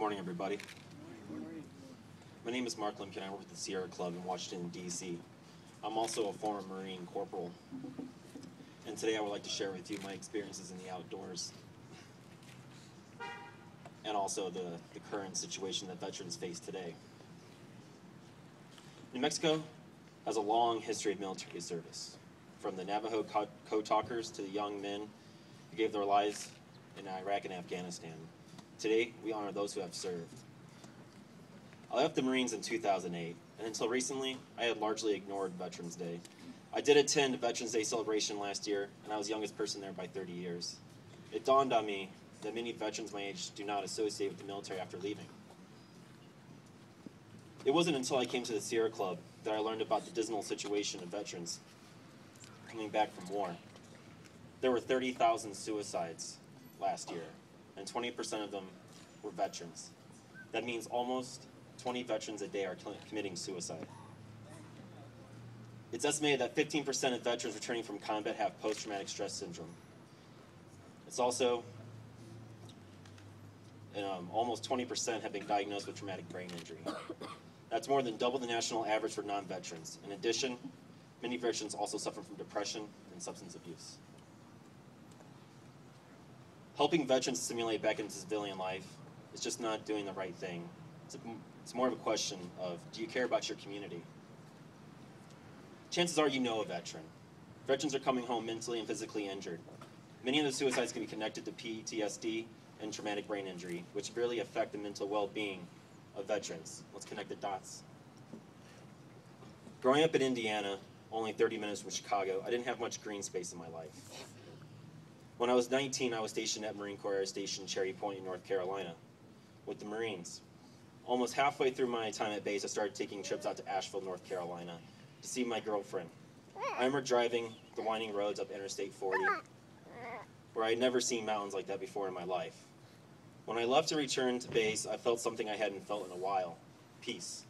morning, everybody. My name is Mark Lemke, and I work with the Sierra Club in Washington, D.C. I'm also a former Marine corporal, and today I would like to share with you my experiences in the outdoors and also the current situation that veterans face today. New Mexico has a long history of military service, from the Navajo code talkers to the young men who gave their lives in Iraq and Afghanistan. Today, we honor those who have served. I left the Marines in 2008, and until recently, I had largely ignored Veterans Day. I did attend a Veterans Day celebration last year, and I was the youngest person there by 30 years. It dawned on me that many veterans my age do not associate with the military after leaving. It wasn't until I came to the Sierra Club that I learned about the dismal situation of veterans coming back from war. There were 30,000 suicides last year, and 20% of them were veterans. That means almost 20 veterans a day are committing suicide. It's estimated that 15% of veterans returning from combat have post-traumatic stress syndrome. It's also almost 20% have been diagnosed with traumatic brain injury. That's more than double the national average for non-veterans. In addition, many veterans also suffer from depression and substance abuse. Helping veterans assimilate back into civilian life is just not doing the right thing. It's more of a question of, do you care about your community? Chances are you know a veteran. Veterans are coming home mentally and physically injured. Many of the suicides can be connected to PTSD and traumatic brain injury, which really affect the mental well-being of veterans. Let's connect the dots. Growing up in Indiana, only 30 minutes from Chicago, I didn't have much green space in my life. When I was 19, I was stationed at Marine Corps Air Station Cherry Point in North Carolina with the Marines. Almost halfway through my time at base, I started taking trips out to Asheville, North Carolina to see my girlfriend. I remember driving the winding roads up Interstate 40, where I had never seen mountains like that before in my life. When I left to return to base, I felt something I hadn't felt in a while: peace.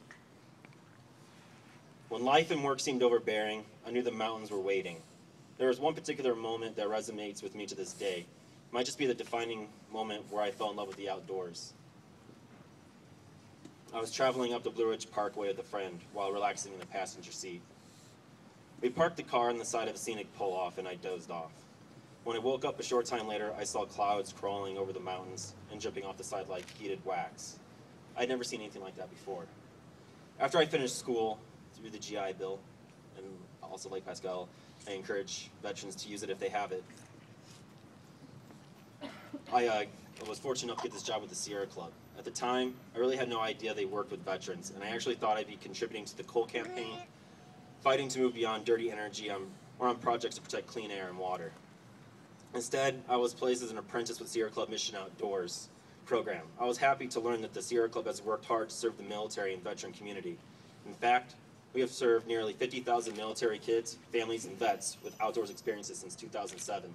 When life and work seemed overbearing, I knew the mountains were waiting. There was one particular moment that resonates with me to this day. It might just be the defining moment where I fell in love with the outdoors. I was traveling up the Blue Ridge Parkway with a friend while relaxing in the passenger seat. We parked the car on the side of a scenic pull-off, and I dozed off. When I woke up a short time later, I saw clouds crawling over the mountains and dripping off the side like heated wax. I'd never seen anything like that before. After I finished school, through the GI Bill, and also Lake Pascal, I encourage veterans to use it if they have it. I was fortunate enough to get this job with the Sierra Club. At the time, I really had no idea they worked with veterans, and I actually thought I'd be contributing to the coal campaign, fighting to move beyond dirty energy, or on projects to protect clean air and water. Instead, I was placed as an apprentice with Sierra Club Mission Outdoors program. I was happy to learn that the Sierra Club has worked hard to serve the military and veteran community. In fact, we have served nearly 50,000 military kids, families, and vets with outdoors experiences since 2007.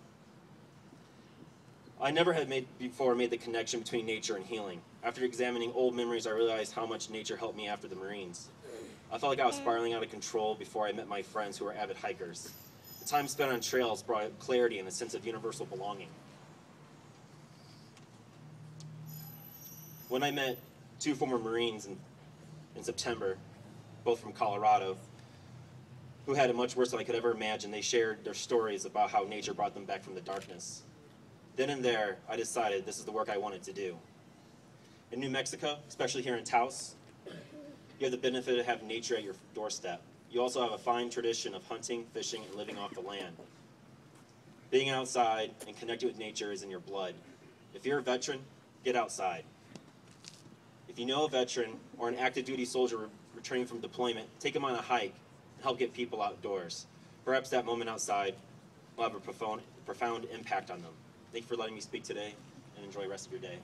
I never had before made the connection between nature and healing. After examining old memories, I realized how much nature helped me after the Marines. I felt like I was spiraling out of control before I met my friends who are avid hikers. The time spent on trails brought clarity and a sense of universal belonging. When I met two former Marines in September, both from Colorado, who had it much worse than I could ever imagine, they shared their stories about how nature brought them back from the darkness. Then and there, I decided this is the work I wanted to do. In New Mexico, especially here in Taos, you have the benefit of having nature at your doorstep. You also have a fine tradition of hunting, fishing, and living off the land. Being outside and connected with nature is in your blood. If you're a veteran, get outside. If you know a veteran or an active duty soldier returning from deployment, take them on a hike and help get people outdoors. Perhaps that moment outside will have a profound impact on them. Thank you for letting me speak today, and enjoy the rest of your day.